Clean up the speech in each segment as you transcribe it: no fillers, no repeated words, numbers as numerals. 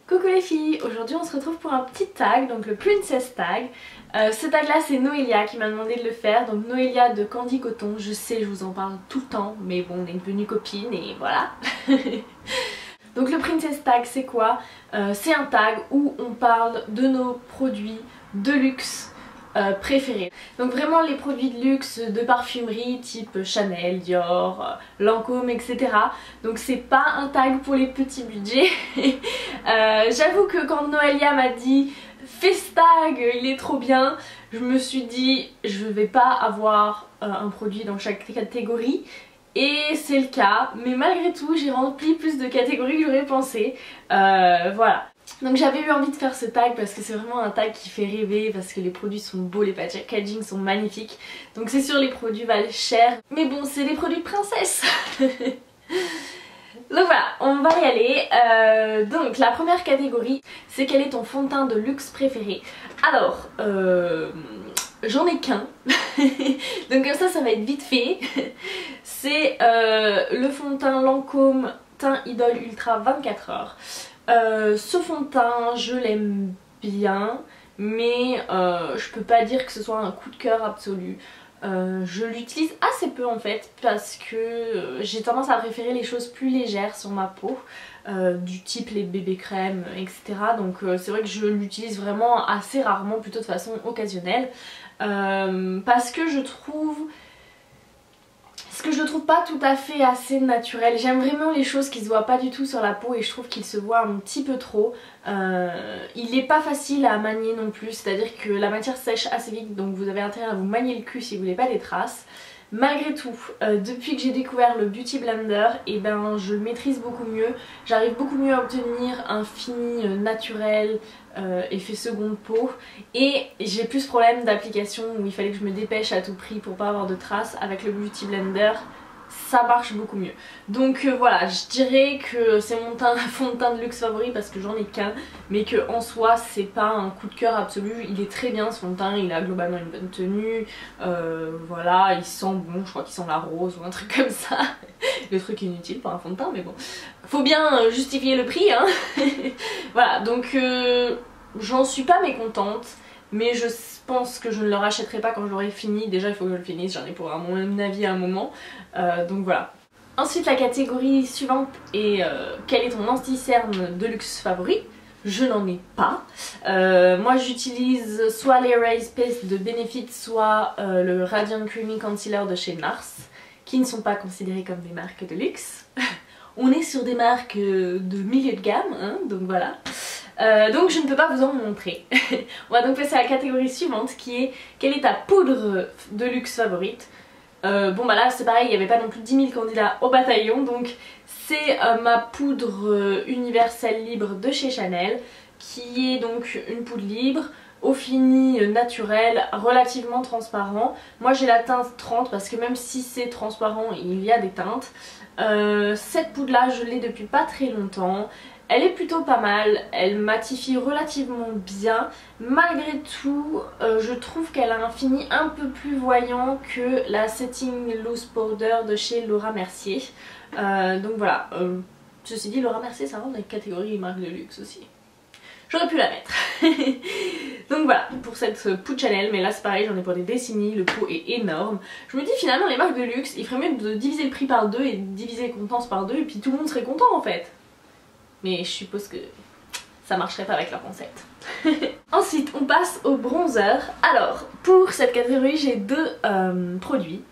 Coucou les filles, aujourd'hui on se retrouve pour un petit tag, donc le Princess Tag. Ce tag là c'est Noélia qui m'a demandé de le faire, donc Noélia de Candy Coton, je sais je vous en parle tout le temps mais bon on est devenues copines et voilà. Donc le Princess Tag c'est quoi? C'est un tag où on parle de nos produits de luxe préférés. Donc vraiment les produits de luxe de parfumerie type Chanel, Dior, Lancôme etc. Donc c'est pas un tag pour les petits budgets. J'avoue que quand Noélia m'a dit fais ce tag, il est trop bien, je me suis dit je vais pas avoir un produit dans chaque catégorie. Et c'est le cas, mais malgré tout j'ai rempli plus de catégories que j'aurais pensé. Voilà. Donc j'avais eu envie de faire ce tag parce que c'est vraiment un tag qui fait rêver, parce que les produits sont beaux, les packaging sont magnifiques. Donc c'est sûr les produits valent cher, mais bon c'est des produits de princesse. Donc voilà, on va y aller. Donc la première catégorie c'est quel est ton fond de teint de luxe préféré. Alors j'en ai qu'un. Donc comme ça va être vite fait. C'est le fond de teint Lancôme Teint Idole Ultra 24 heures. Ce fond de teint je l'aime bien, mais je peux pas dire que ce soit un coup de cœur absolu. Je l'utilise assez peu en fait parce que j'ai tendance à préférer les choses plus légères sur ma peau, du type les bébés crèmes etc. Donc c'est vrai que je l'utilise vraiment assez rarement, plutôt de façon occasionnelle, parce que je trouve pas tout à fait assez naturel. J'aime vraiment les choses qui se voient pas du tout sur la peau et je trouve qu'il se voit un petit peu trop. Il est pas facile à manier non plus, c'est-à-dire que la matière sèche assez vite, donc vous avez intérêt à vous manier le cul si vous voulez pas des traces. Malgré tout, depuis que j'ai découvert le Beauty Blender, et ben je le maîtrise beaucoup mieux. J'arrive beaucoup mieux à obtenir un fini naturel, effet seconde peau. Et j'ai plus ce problème d'application où il fallait que je me dépêche à tout prix pour pas avoir de traces. Avec le Beauty Blender, ça marche beaucoup mieux. Donc voilà, je dirais que c'est mon fond de teint de luxe favori parce que j'en ai qu'un, mais que en soi c'est pas un coup de cœur absolu. Il est très bien ce fond de teint, il a globalement une bonne tenue, voilà, il sent bon, je crois qu'il sent la rose ou un truc comme ça. Le truc inutile pour un fond de teint mais bon, faut bien justifier le prix hein. Voilà, donc j'en suis pas mécontente, mais je pense que je ne le rachèterai pas quand j'aurai fini. Déjà il faut que je le finisse, j'en ai pour à mon avis à un moment, donc voilà. Ensuite la catégorie suivante est quel est ton anti-cerne de luxe favori. Je n'en ai pas. Moi j'utilise soit les Raise Paste de Benefit, soit le Radiant Creamy Concealer de chez NARS, qui ne sont pas considérés comme des marques de luxe. On est sur des marques de milieu de gamme, hein, donc voilà. Donc je ne peux pas vous en montrer. On va donc passer à la catégorie suivante qui est quelle est ta poudre de luxe favorite. Bon bah là c'est pareil, il n'y avait pas non plus 10 000 candidats au bataillon, donc c'est ma poudre universelle libre de chez Chanel, qui est donc une poudre libre au fini naturel, relativement transparent. Moi j'ai la teinte 30 parce que même si c'est transparent il y a des teintes. Cette poudre là je l'ai depuis pas très longtemps. Elle est plutôt pas mal, elle matifie relativement bien. Malgré tout, je trouve qu'elle a un fini un peu plus voyant que la Setting Loose Powder de chez Laura Mercier. Donc voilà, ceci dit Laura Mercier ça rentre dans les catégories marque de luxe aussi. J'aurais pu la mettre. Donc voilà pour cette poudre Chanel, mais là c'est pareil, j'en ai pour des décennies, le pot est énorme. Je me dis finalement les marques de luxe, il ferait mieux de diviser le prix par deux et de diviser les contenances par deux et puis tout le monde serait content en fait. Mais je suppose que ça marcherait pas avec leur concept. Ensuite on passe au bronzer. Alors pour cette catégorie j'ai deux produits.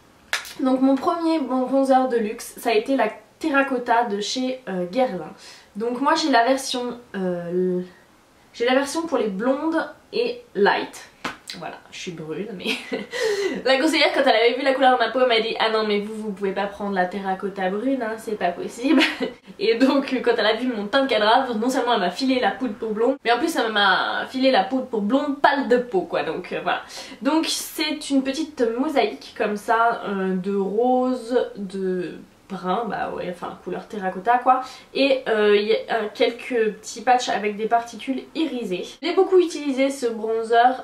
Donc mon premier bronzer de luxe ça a été la Terracotta de chez Guerlain. Donc moi j'ai la version pour les blondes et light. Voilà, je suis brune mais la conseillère quand elle avait vu la couleur de ma peau elle m'a dit ah non mais vous pouvez pas prendre la terracotta brune hein, c'est pas possible. Et donc quand elle a vu mon teint de cadavre, non seulement elle m'a filé la poudre pour blonde, mais en plus elle m'a filé la poudre pour blonde pâle de peau quoi, donc voilà. Donc c'est une petite mosaïque comme ça de rose, de brun, bah ouais, enfin couleur terracotta quoi, et il y a quelques petits patchs avec des particules irisées. J'ai beaucoup utilisé ce bronzer,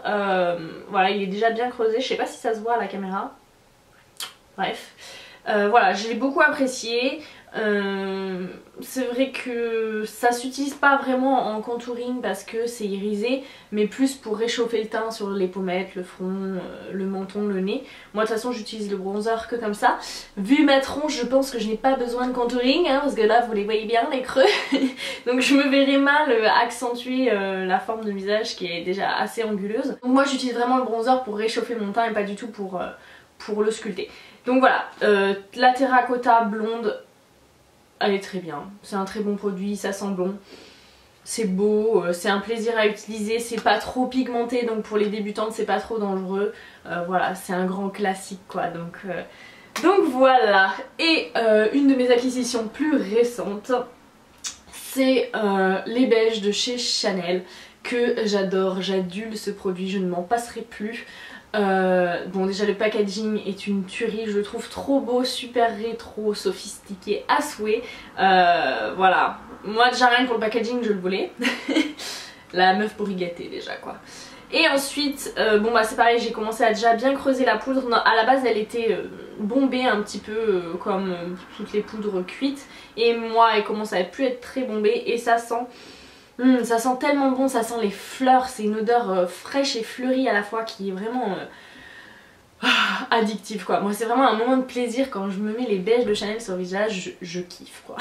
voilà il est déjà bien creusé, je sais pas si ça se voit à la caméra, bref. Voilà, je l'ai beaucoup apprécié, C'est vrai que ça s'utilise pas vraiment en contouring parce que c'est irisé, mais plus pour réchauffer le teint sur les pommettes, le front, le menton, le nez. Moi de toute façon j'utilise le bronzer que comme ça. Vu ma tronche, je pense que je n'ai pas besoin de contouring, hein, parce que là vous les voyez bien les creux. Donc je me verrais mal accentuer la forme de visage qui est déjà assez anguleuse. Donc moi j'utilise vraiment le bronzer pour réchauffer mon teint et pas du tout pour le sculpter. Donc voilà, la terracotta blonde, elle est très bien, c'est un très bon produit, ça sent bon, c'est beau, c'est un plaisir à utiliser, c'est pas trop pigmenté donc pour les débutantes c'est pas trop dangereux, voilà, c'est un grand classique quoi, donc voilà. Et une de mes acquisitions plus récentes, c'est les beiges de chez Chanel que j'adore, j'adule ce produit, je ne m'en passerai plus. Bon déjà le packaging est une tuerie, je le trouve trop beau, super rétro, sophistiqué à souhait, voilà, moi déjà rien que pour le packaging je le voulais. La meuf pour y gâter déjà quoi. Et ensuite bon bah c'est pareil, j'ai commencé à déjà bien creuser la poudre. Non, à la base elle était bombée un petit peu comme toutes les poudres cuites, et moi elle commence à plus être très bombée et ça sent... ça sent tellement bon, ça sent les fleurs, c'est une odeur fraîche et fleurie à la fois qui est vraiment addictive quoi. Moi c'est vraiment un moment de plaisir quand je me mets les beiges de Chanel sur le visage, je kiffe quoi.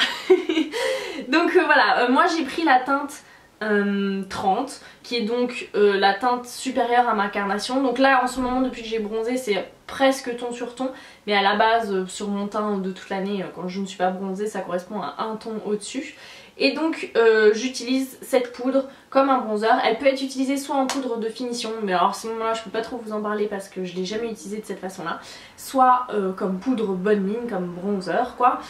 Donc voilà, moi j'ai pris la teinte 30 qui est donc la teinte supérieure à ma carnation. Donc là en ce moment depuis que j'ai bronzé c'est presque ton sur ton, mais à la base sur mon teint de toute l'année quand je ne suis pas bronzée ça correspond à un ton au-dessus. Et donc j'utilise cette poudre comme un bronzer. Elle peut être utilisée soit en poudre de finition, mais alors à ce moment là je peux pas trop vous en parler parce que je l'ai jamais utilisée de cette façon là, soit comme poudre bonne mine, comme bronzer quoi.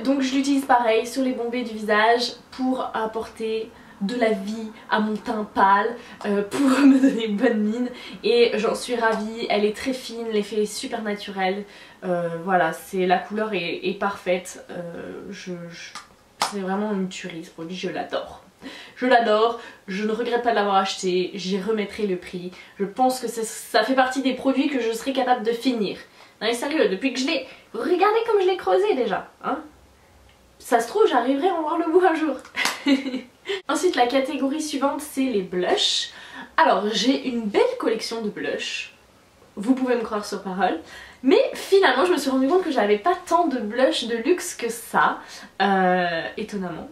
Donc je l'utilise pareil sur les bombées du visage pour apporter de la vie à mon teint pâle, pour me donner bonne mine, et j'en suis ravie. Elle est très fine, l'effet est super naturel, voilà, la couleur est parfaite, c'est vraiment une tuerie ce produit, je l'adore. Je l'adore, je ne regrette pas de l'avoir acheté, j'y remettrai le prix. Je pense que ça fait partie des produits que je serai capable de finir. Non mais sérieux, depuis que je l'ai... Regardez comme je l'ai creusé déjà, hein. Ça se trouve j'arriverai à en voir le bout un jour. Ensuite la catégorie suivante c'est les blushs. Alors j'ai une belle collection de blushs, vous pouvez me croire sur parole, mais finalement je me suis rendu compte que j'avais pas tant de blush de luxe que ça, étonnamment.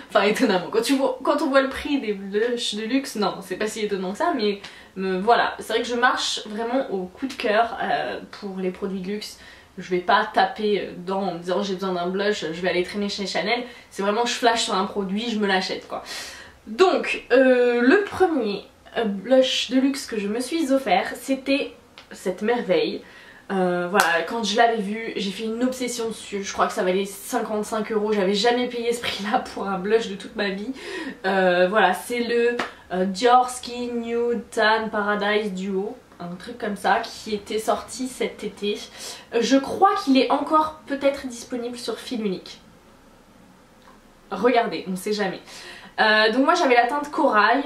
Enfin étonnamment, quand on voit le prix des blushs de luxe, non c'est pas si étonnant que ça, mais voilà, c'est vrai que je marche vraiment au coup de cœur pour les produits de luxe. Je vais pas taper dedans en me disant j'ai besoin d'un blush, je vais aller traîner chez Chanel. C'est vraiment je flash sur un produit, je me l'achète quoi. Donc le premier blush de luxe que je me suis offert, c'était cette merveille. Voilà, quand je l'avais vu, j'ai fait une obsession dessus. Je crois que ça valait 55 €. J'avais jamais payé ce prix là pour un blush de toute ma vie. Voilà, c'est le Dior Skin Nude Tan Paradise Duo, un truc comme ça, qui était sorti cet été. Je crois qu'il est encore peut-être disponible sur fil unique. Regardez, on sait jamais. Donc moi j'avais la teinte corail,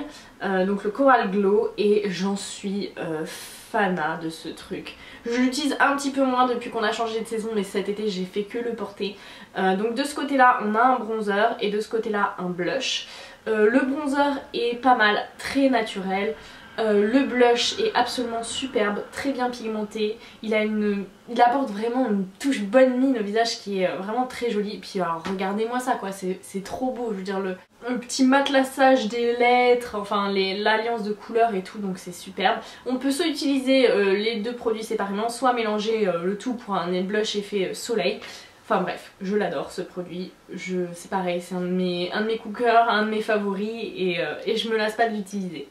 donc le Coral Glow, et j'en suis fana de ce truc. Je l'utilise un petit peu moins depuis qu'on a changé de saison, mais cet été j'ai fait que le porter. Donc de ce côté là on a un bronzer et de ce côté là un blush. Le bronzer est pas mal, très naturel. Le blush est absolument superbe, très bien pigmenté, il apporte vraiment une touche bonne mine au visage qui est vraiment très jolie. Et puis alors regardez-moi ça quoi, c'est trop beau, je veux dire le petit matelassage des lettres, enfin l'alliance de couleurs et tout, donc c'est superbe. On peut soit utiliser les deux produits séparément, soit mélanger le tout pour un blush effet soleil. Enfin bref, je l'adore ce produit, c'est pareil, c'est un de mes coups de cœur, un de mes favoris, et je me lasse pas de l'utiliser.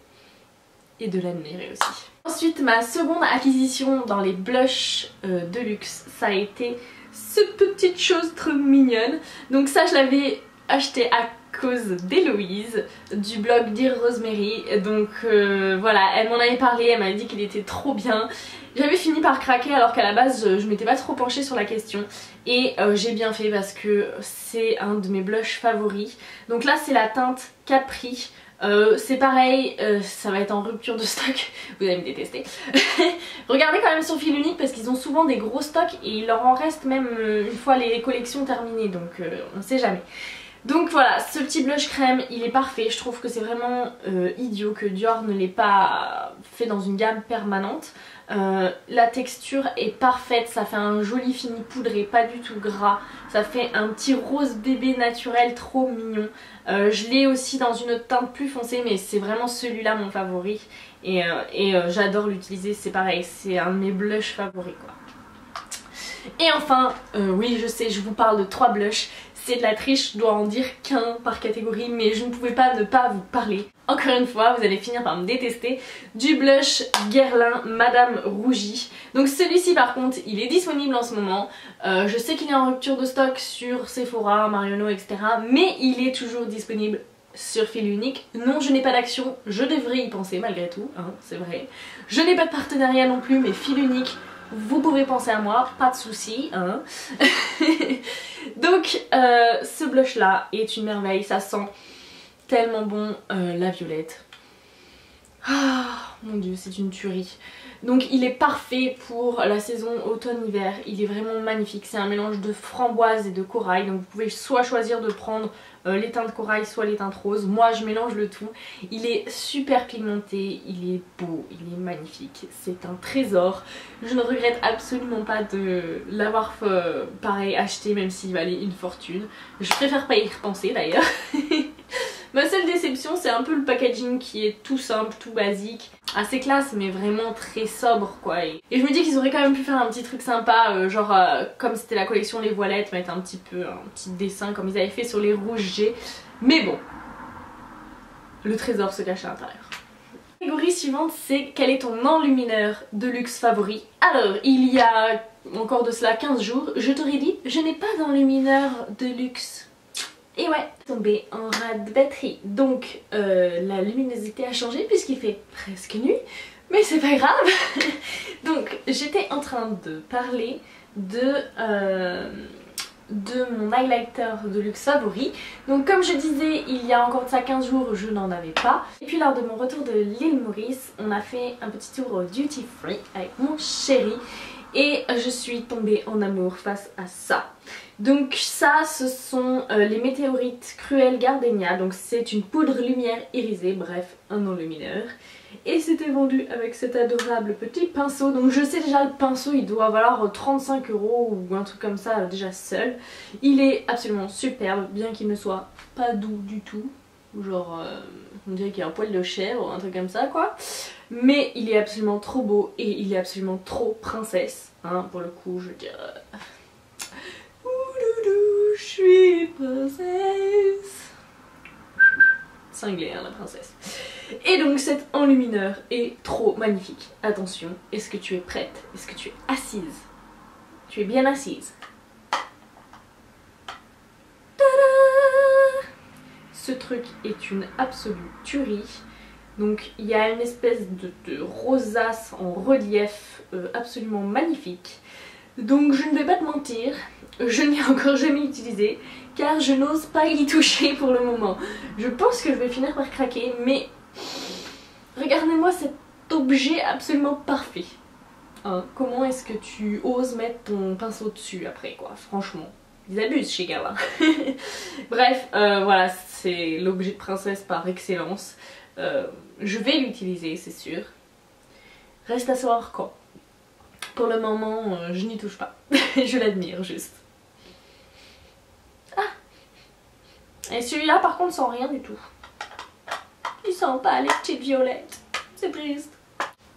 Et de l'admirer aussi. Ensuite ma seconde acquisition dans les blushs de luxe, ça a été cette petite chose trop mignonne. Donc ça je l'avais acheté à cause d'Héloïse du blog Dear Rosemary. Donc voilà, elle m'en avait parlé, elle m'a dit qu'il était trop bien. J'avais fini par craquer alors qu'à la base je m'étais pas trop penchée sur la question, et j'ai bien fait parce que c'est un de mes blushs favoris. Donc là c'est la teinte Capri. C'est pareil, ça va être en rupture de stock, vous allez me détester. Regardez quand même sur Fil Unique parce qu'ils ont souvent des gros stocks et il leur en reste même une fois les collections terminées, donc on sait jamais. Donc voilà, ce petit blush crème il est parfait, je trouve que c'est vraiment idiot que Dior ne l'ait pas fait dans une gamme permanente. La texture est parfaite, ça fait un joli fini poudré, pas du tout gras, ça fait un petit rose bébé naturel trop mignon. Je l'ai aussi dans une autre teinte plus foncée mais c'est vraiment celui-là mon favori et j'adore l'utiliser, c'est pareil, c'est un de mes blushs favoris quoi. Et enfin, oui je sais, je vous parle de 3 blushs. C'est de la triche, je dois en dire qu'un par catégorie, mais je ne pouvais pas ne pas vous parler. Encore une fois, vous allez finir par me détester, du blush Guerlain Madame Rougie. Donc celui-ci par contre, il est disponible en ce moment. Je sais qu'il est en rupture de stock sur Sephora, Marionneau, etc. Mais il est toujours disponible sur Fil Unique. Non, je n'ai pas d'action, je devrais y penser malgré tout, hein, c'est vrai. Je n'ai pas de partenariat non plus, mais Fil Unique, vous pouvez penser à moi, pas de soucis, hein. Donc ce blush là est une merveille, ça sent tellement bon la violette. Ah mon dieu, c'est une tuerie. Donc il est parfait pour la saison automne-hiver, il est vraiment magnifique, c'est un mélange de framboise et de corail, donc vous pouvez soit choisir de prendre les teintes corail soit les teintes roses. Moi je mélange le tout, il est super pigmenté, il est beau, il est magnifique, c'est un trésor. Je ne regrette absolument pas de l'avoir pareil acheté même s'il valait une fortune. Je préfère pas y repenser d'ailleurs. Ma seule déception c'est un peu le packaging qui est tout simple, tout basique, assez classe mais vraiment très sobre quoi. Et je me dis qu'ils auraient quand même pu faire un petit truc sympa, genre comme c'était la collection Les Voilettes, mettre un petit dessin comme ils avaient fait sur les rouges G. Mais bon, le trésor se cache à l'intérieur. La catégorie suivante c'est quel est ton enlumineur de luxe favori. Alors il y a encore de cela 15 jours, je t'aurais dit je n'ai pas d'enlumineur de luxe. Et ouais, tombé en rade de batterie. Donc la luminosité a changé puisqu'il fait presque nuit. Mais c'est pas grave. Donc j'étais en train de parler de mon highlighter de luxe favori. Donc comme je disais, il y a encore de ça 15 jours, je n'en avais pas. Et puis lors de mon retour de l'île Maurice, on a fait un petit tour au duty free avec mon chéri. Et je suis tombée en amour face à ça. Donc ça ce sont les météorites Cruel Gardenia. Donc c'est une poudre lumière irisée, bref un enlumineur. Et c'était vendu avec cet adorable petit pinceau. Donc je sais déjà le pinceau il doit valoir 35 € ou un truc comme ça déjà seul. Il est absolument superbe, bien qu'il ne soit pas doux du tout. Genre on dirait qu'il y a un poil de chèvre ou un truc comme ça quoi. Mais il est absolument trop beau et il est absolument trop princesse, hein, pour le coup je veux dire... Ouloulou, je suis princesse. Cinglée hein, la princesse. Et donc cet enlumineur est trop magnifique. Attention, est-ce que tu es prête? Est-ce que tu es assise? Tu es bien assise? Tada! Ce truc est une absolue tuerie. Donc il y a une espèce de rosace en relief absolument magnifique. Donc je ne vais pas te mentir, je ne l'ai encore jamais utilisé car je n'ose pas y toucher pour le moment. Je pense que je vais finir par craquer mais regardez-moi cet objet absolument parfait. Hein, comment est-ce que tu oses mettre ton pinceau dessus après quoi, franchement. Ils abusent chez Guerlain. Bref, voilà, c'est l'objet de princesse par excellence. Je vais l'utiliser, c'est sûr. Reste à savoir quand. Pour le moment, je n'y touche pas. Je l'admire juste. Ah! Et celui-là, par contre, sent rien du tout. Il sent pas les petites violettes. C'est triste.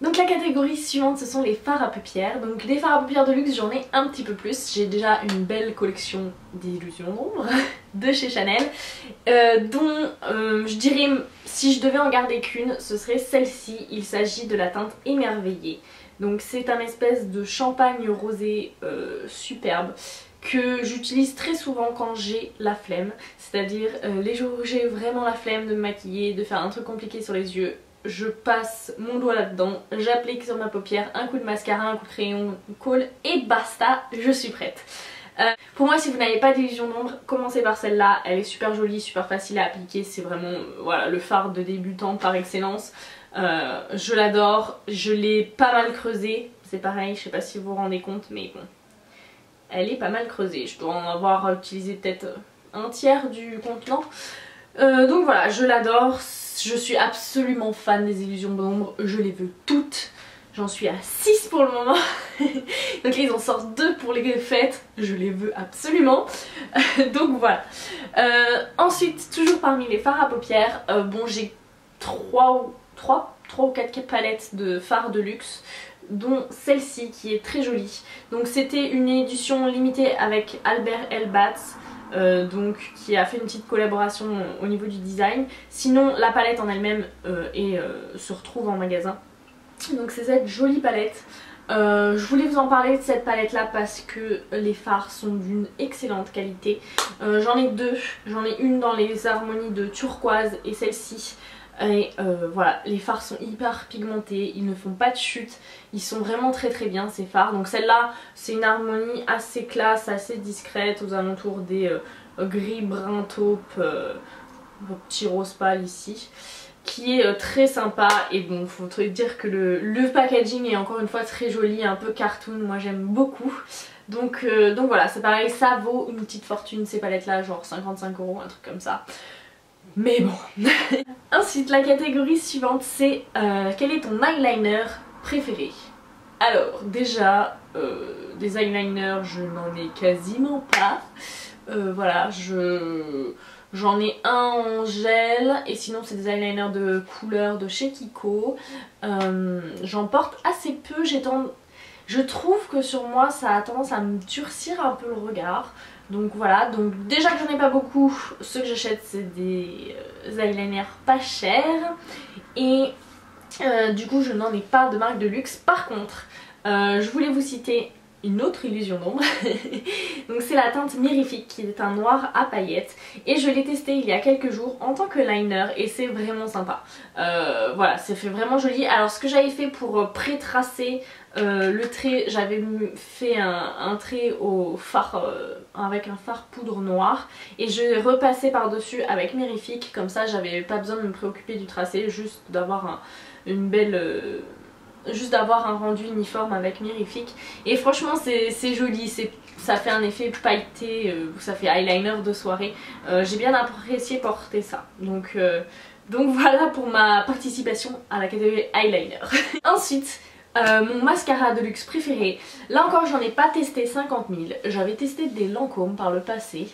Donc la catégorie suivante ce sont les fards à paupières. Donc des fards à paupières de luxe j'en ai un petit peu plus. J'ai déjà une belle collection d'illusions d'ombre de chez Chanel dont je dirais si je devais en garder qu'une ce serait celle-ci. Il s'agit de la teinte Émerveillée. Donc c'est un espèce de champagne rosé superbe que j'utilise très souvent quand j'ai la flemme. C'est-à-dire les jours où j'ai vraiment la flemme de me maquiller, de faire un truc compliqué sur les yeux. Je passe mon doigt là-dedans, j'applique sur ma paupière un coup de mascara, un coup de crayon, colle et basta, je suis prête. Pour moi si vous n'avez pas d'illusion d'ombre, commencez par celle-là, elle est super jolie, super facile à appliquer, c'est vraiment voilà, le fard de débutant par excellence. Je l'adore, je l'ai pas mal creusé, c'est pareil, je sais pas si vous vous rendez compte mais bon, elle est pas mal creusée, je dois en avoir utilisé peut-être un tiers du contenant. Donc voilà, je l'adore, je suis absolument fan des illusions d'ombre, je les veux toutes. J'en suis à 6 pour le moment. Donc là ils en sortent 2 pour les fêtes. Je les veux absolument. Donc voilà. Ensuite, toujours parmi les fards à paupières, bon j'ai 3 ou 4 palettes de fards de luxe, dont celle-ci qui est très jolie. Donc c'était une édition limitée avec Albert Elbaz. Donc qui a fait une petite collaboration au niveau du design. Sinon la palette en elle-même se retrouve en magasin. Donc c'est cette jolie palette. Je voulais vous en parler de cette palette là parce que les fards sont d'une excellente qualité. J'en ai 2, j'en ai une dans les harmonies de turquoise et celle-ci. Et voilà, les fards sont hyper pigmentés, ils ne font pas de chute, ils sont vraiment très bien ces fards. Donc celle-là c'est une harmonie assez classe, assez discrète aux alentours des gris brun taupe, petit rose pâle ici, qui est très sympa. Et bon, faut dire que le packaging est encore une fois très joli, un peu cartoon, moi j'aime beaucoup. Donc voilà, c'est pareil, ça vaut une petite fortune ces palettes là, genre 55 €, un truc comme ça. Mais bon. Ensuite la catégorie suivante c'est quel est ton eyeliner préféré? Alors déjà des eyeliners je n'en ai quasiment pas. Voilà, j'en ai un en gel et sinon c'est des eyeliners de couleur de chez Kiko. J'en porte assez peu, je trouve que sur moi ça a tendance à me durcir un peu le regard. Donc voilà, donc déjà que j'en ai pas beaucoup, ceux que j'achète c'est des eyeliners pas chers. Et du coup je n'en ai pas de marque de luxe. Par contre, je voulais vous citer une autre illusion d'ombre. Donc c'est la teinte Mirifique qui est un noir à paillettes. Et je l'ai testé il y a quelques jours en tant que liner et c'est vraiment sympa. Voilà, ça fait vraiment joli. Alors ce que j'avais fait pour pré-tracer le trait, j'avais fait un trait au fard avec un fard poudre noir et je repassais par dessus avec Mirifique, comme ça j'avais pas besoin de me préoccuper du tracé, juste d'avoir une belle... juste d'avoir un rendu uniforme avec Mirifique. Et franchement c'est joli, ça fait un effet pailleté, ça fait eyeliner de soirée. J'ai bien apprécié porter ça. Donc voilà pour ma participation à la catégorie eyeliner. Ensuite mon mascara de luxe préféré, là encore j'en ai pas testé 50 000, j'avais testé des Lancôme par le passé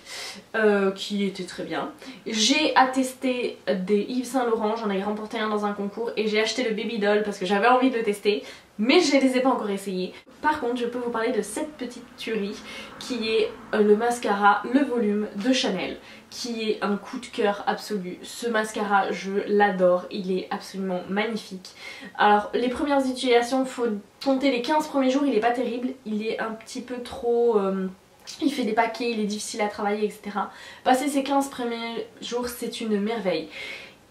qui étaient très bien. J'ai attesté des Yves Saint Laurent, j'en ai remporté un dans un concours et j'ai acheté le Baby Doll parce que j'avais envie de le tester, mais je ne les ai pas encore essayés. Par contre je peux vous parler de cette petite tuerie qui est le mascara Le Volume de Chanel, qui est un coup de cœur absolu. Ce mascara je l'adore, il est absolument magnifique. Alors les premières utilisations, faut compter les 15 premiers jours, il est pas terrible, il est un petit peu trop... il fait des paquets, il est difficile à travailler, etc. Passer ces 15 premiers jours c'est une merveille.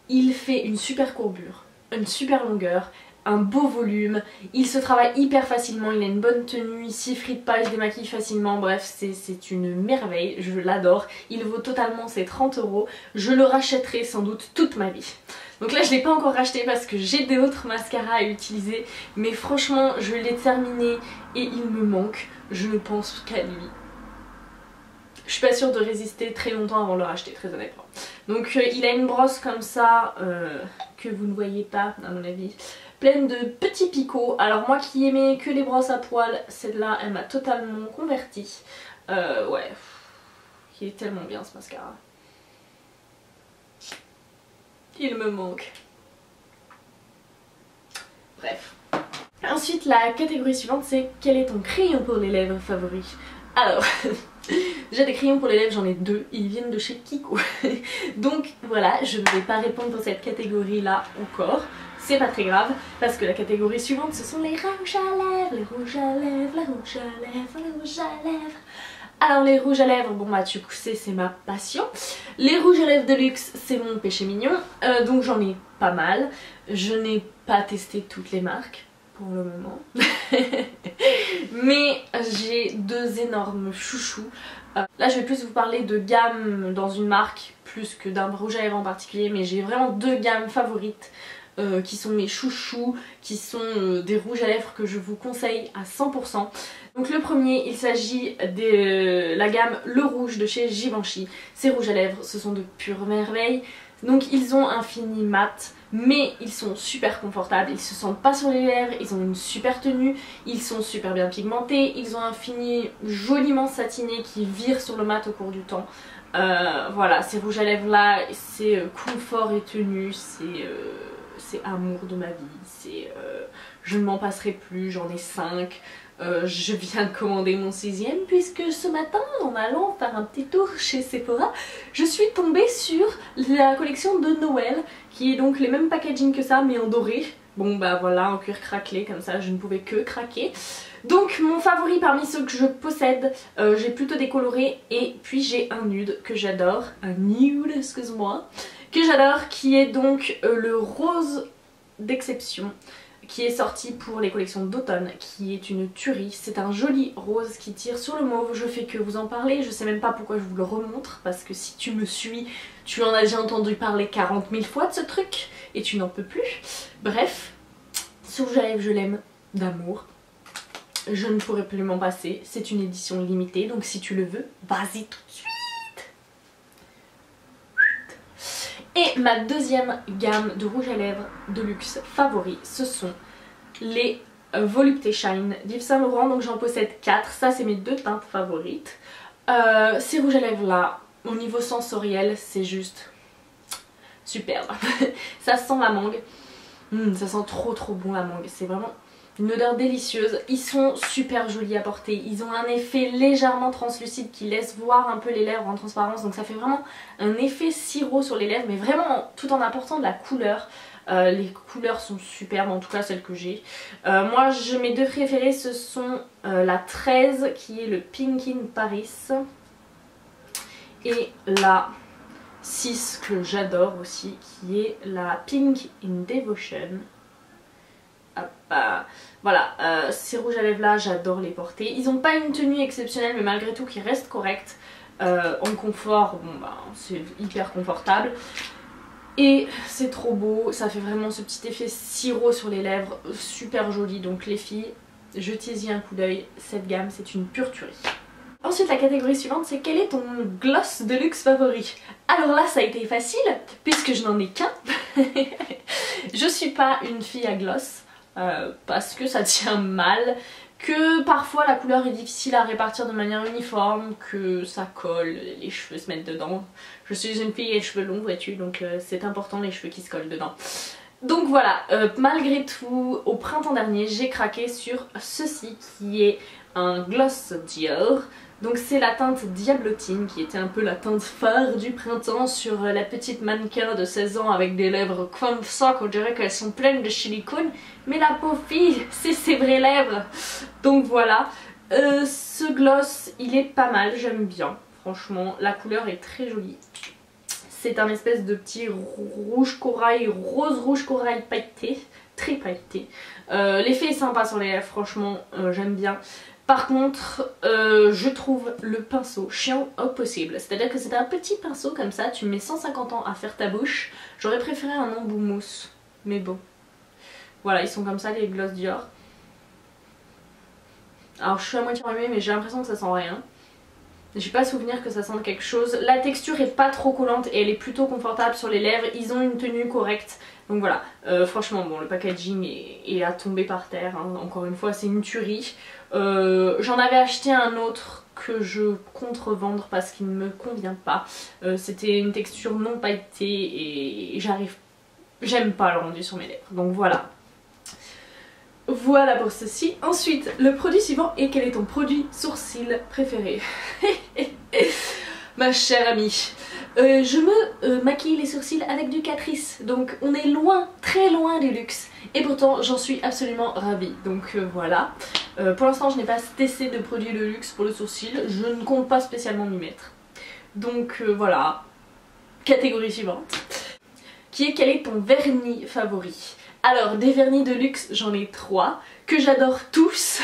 Il fait une super courbure, une super longueur, un beau volume, il se travaille hyper facilement, il a une bonne tenue, il s'effrite pas, il se démaquille facilement, bref c'est une merveille, je l'adore, il vaut totalement ses 30 €, je le rachèterai sans doute toute ma vie. Donc là je l'ai pas encore racheté parce que j'ai d'autres mascaras à utiliser, mais franchement je l'ai terminé et il me manque, je ne pense qu'à lui. Je suis pas sûre de résister très longtemps avant de le racheter, très honnêtement. Donc il a une brosse comme ça, que vous ne voyez pas à mon avis, pleine de petits picots. Alors moi qui aimais que les brosses à poils, celle-là elle m'a totalement convertie. Ouais, il est tellement bien ce mascara. Il me manque. Bref. Ensuite la catégorie suivante c'est quel est ton crayon pour les lèvres favori? Alors... Déjà des crayons pour les lèvres j'en ai 2, ils viennent de chez Kiko. Donc voilà, je ne vais pas répondre dans cette catégorie là encore. C'est pas très grave parce que la catégorie suivante ce sont les rouges à lèvres, les rouges à lèvres, les rouges à lèvres, les rouges à lèvres. Alors les rouges à lèvres, bon bah tu sais c'est ma passion. Les rouges à lèvres de luxe c'est mon péché mignon, donc j'en ai pas mal. Je n'ai pas testé toutes les marques pour le moment. Mais j'ai 2 énormes chouchous. Là je vais plus vous parler de gamme dans une marque plus que d'un rouge à lèvres en particulier, mais j'ai vraiment 2 gammes favorites qui sont mes chouchous, qui sont des rouges à lèvres que je vous conseille à 100%. Donc le premier, il s'agit de la gamme Le Rouge de chez Givenchy. Ces rouges à lèvres, ce sont de pure merveille. Donc ils ont un fini mat, mais ils sont super confortables, ils se sentent pas sur les lèvres, ils ont une super tenue, ils sont super bien pigmentés, ils ont un fini joliment satiné qui vire sur le mat au cours du temps. Voilà, ces rouges à lèvres là, c'est confort et tenue, c'est amour de ma vie, je ne m'en passerai plus, j'en ai 5. Je viens de commander mon 6e puisque ce matin, en allant faire un petit tour chez Sephora, je suis tombée sur la collection de Noël qui est donc les mêmes packaging que ça mais en doré. Bon bah voilà, en cuir craquelé comme ça, je ne pouvais que craquer. Donc mon favori parmi ceux que je possède, j'ai plutôt des colorés et puis j'ai un nude que j'adore, un nude excuse-moi, que j'adore qui est donc le rose d'exception, qui est sorti pour les collections d'automne, qui est une tuerie. C'est un joli rose qui tire sur le mauve, je fais que vous en parler, je sais même pas pourquoi je vous le remontre, parce que si tu me suis, tu en as déjà entendu parler 40 000 fois de ce truc, et tu n'en peux plus. Bref, ce rouge à lèvres je l'aime d'amour, je ne pourrais plus m'en passer, c'est une édition limitée, donc si tu le veux, vas-y tout de suite. Et ma deuxième gamme de rouge à lèvres de luxe favori, ce sont les Volupté Shine d'Yves Saint Laurent. Donc j'en possède 4, ça c'est mes 2 teintes favorites. Ces rouges à lèvres là, au niveau sensoriel, c'est juste superbe. Ça sent la mangue, ça sent trop bon la mangue, c'est vraiment une odeur délicieuse. Ils sont super jolis à porter, ils ont un effet légèrement translucide qui laisse voir un peu les lèvres en transparence, donc ça fait vraiment un effet sirop sur les lèvres, mais vraiment tout en apportant de la couleur. Les couleurs sont superbes, en tout cas celles que j'ai. Moi mes 2 préférées ce sont la 13 qui est le Pink in Paris et la 6 que j'adore aussi qui est la Pink in Devotion. Voilà, ces rouges à lèvres là j'adore les porter. Ils n'ont pas une tenue exceptionnelle mais malgré tout qui reste correcte. En confort, bon bah c'est hyper confortable. Et c'est trop beau, ça fait vraiment ce petit effet sirop sur les lèvres, super joli. Donc les filles, jetez-y un coup d'œil, cette gamme c'est une pure tuerie. Ensuite la catégorie suivante c'est quel est ton gloss de luxe favori? Alors là ça a été facile puisque je n'en ai qu'un. Je suis pas une fille à gloss. Parce que ça tient mal, que parfois la couleur est difficile à répartir de manière uniforme, que ça colle, les cheveux se mettent dedans. Je suis une fille et cheveux longs vois-tu, donc c'est important les cheveux qui se collent dedans. Donc voilà, malgré tout, au printemps dernier j'ai craqué sur ceci qui est un gloss Dior. Donc c'est la teinte Diablotine qui était un peu la teinte phare du printemps sur la petite mannequin de 16 ans avec des lèvres comme ça qu'on dirait qu'elles sont pleines de silicone. Mais la pauvre fille, c'est ses vraies lèvres. Donc voilà, ce gloss il est pas mal, j'aime bien. Franchement la couleur est très jolie. C'est un espèce de petit rouge corail, rose rouge corail pailleté, très pailleté. L'effet est sympa sur les lèvres, franchement j'aime bien. Par contre, je trouve le pinceau chiant au possible. C'est-à-dire que c'est un petit pinceau comme ça, tu mets 150 ans à faire ta bouche. J'aurais préféré un embout mousse, mais bon. Voilà, ils sont comme ça les gloss Dior. Alors je suis à moitié allumée mais j'ai l'impression que ça sent rien. J'ai pas souvenir que ça sente quelque chose. La texture est pas trop collante et elle est plutôt confortable sur les lèvres. Ils ont une tenue correcte. Donc voilà, franchement bon le packaging est à tomber par terre, hein. Encore une fois c'est une tuerie. J'en avais acheté un autre que je compte revendre parce qu'il ne me convient pas. C'était une texture non pailletée et j'aime pas le rendu sur mes lèvres. Donc voilà. Voilà pour ceci. Ensuite, le produit suivant est quel est ton produit sourcil préféré? Ma chère amie, je me maquille les sourcils avec du Catrice, donc on est loin, très loin du luxe. Et pourtant j'en suis absolument ravie, donc voilà. Pour l'instant je n'ai pas testé de produit de luxe pour le sourcil, je ne compte pas spécialement m'y mettre. Donc voilà. Catégorie suivante, qui est quel est ton vernis favori? Alors des vernis de luxe j'en ai 3 que j'adore tous.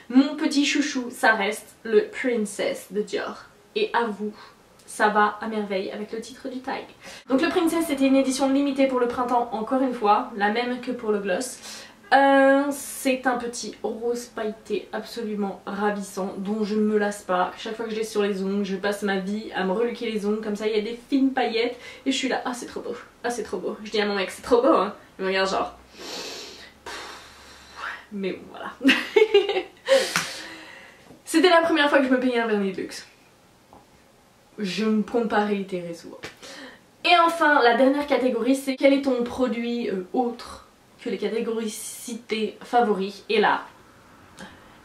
Mon petit chouchou ça reste le Princess de Dior. Et à vous, ça va à merveille avec le titre du tag. Donc le Princess c'était une édition limitée pour le printemps encore une fois, la même que pour le gloss. C'est un petit rose pailleté absolument ravissant dont je ne me lasse pas. Chaque fois que je l'ai sur les ongles, je passe ma vie à me reluquer les ongles comme ça, il y a des fines paillettes et je suis là, ah c'est trop beau, ah c'est trop beau. Je dis à mon mec c'est trop beau hein, il me regarde genre... Mais bon, voilà. C'était la première fois que je me payais un vernis de luxe. Je ne compte pas réitérer souvent. Et enfin, la dernière catégorie, c'est quel est ton produit autre que les catégories citées favoris. Et là,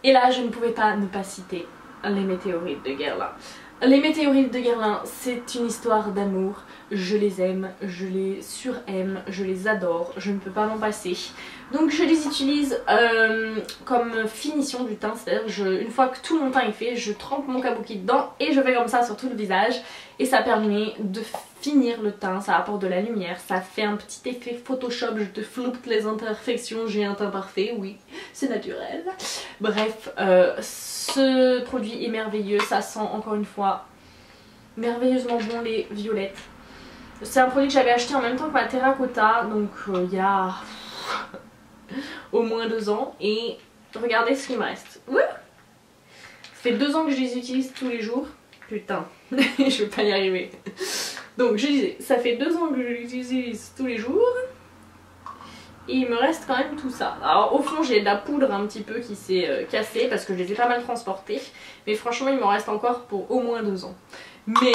je ne pouvais pas ne pas citer les météorites de Guerlain. Les météorites de Guerlain, c'est une histoire d'amour. Je les aime, je les suraime, je les adore, je ne peux pas m'en passer. Donc je les utilise comme finition du teint, c'est-à-dire une fois que tout mon teint est fait, je trempe mon kabuki dedans et je fais comme ça sur tout le visage. Et ça permet de finir le teint, ça apporte de la lumière, ça fait un petit effet Photoshop, je te floupe les imperfections, j'ai un teint parfait, oui, c'est naturel. Bref, ce produit est merveilleux, ça sent encore une fois merveilleusement bon les violettes. C'est un produit que j'avais acheté en même temps que ma terracotta, donc il y a au moins 2 ans. Et regardez ce qu'il me reste. Ouais. Ça fait 2 ans que je les utilise tous les jours. Putain, je vais pas y arriver. Donc je disais, ça fait 2 ans que je les utilise tous les jours. Et il me reste quand même tout ça. Alors au fond j'ai de la poudre un petit peu qui s'est cassée parce que je les ai pas mal transportés. Mais franchement il m'en reste encore pour au moins 2 ans. Mais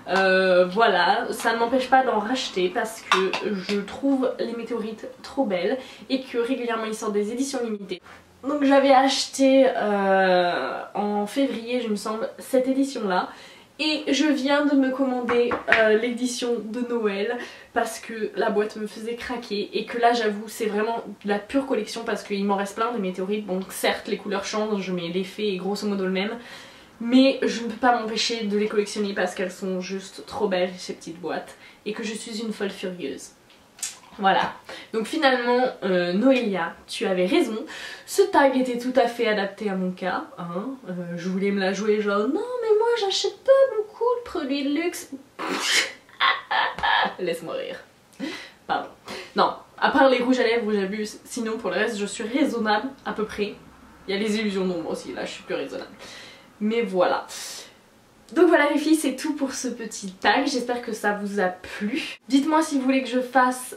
voilà, ça ne m'empêche pas d'en racheter parce que je trouve les météorites trop belles et que régulièrement ils sortent des éditions limitées. Donc j'avais acheté en février, je me semble, cette édition là. Et je viens de me commander l'édition de Noël parce que la boîte me faisait craquer et que là j'avoue c'est vraiment de la pure collection parce qu'il m'en reste plein de météorites. Donc certes les couleurs changent mais l'effet est grosso modo le même. Mais je ne peux pas m'empêcher de les collectionner parce qu'elles sont juste trop belles ces petites boîtes et que je suis une folle furieuse. Voilà, donc finalement Noélia, tu avais raison, ce tag était tout à fait adapté à mon cas, hein. Je voulais me la jouer genre non mais moi j'achète pas beaucoup de produits de luxe. Laisse-moi rire. Pardon. Non, à part les rouges à lèvres où j'abuse, sinon pour le reste je suis raisonnable à peu près. Il y a les illusions d'ombre aussi, là je suis plus raisonnable. Mais voilà. Donc voilà les filles, c'est tout pour ce petit tag, j'espère que ça vous a plu. Dites-moi si vous voulez que je fasse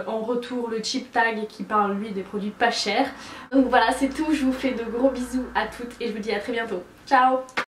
en retour le cheap tag qui parle lui des produits pas chers. Donc voilà c'est tout, je vous fais de gros bisous à toutes et je vous dis à très bientôt. Ciao!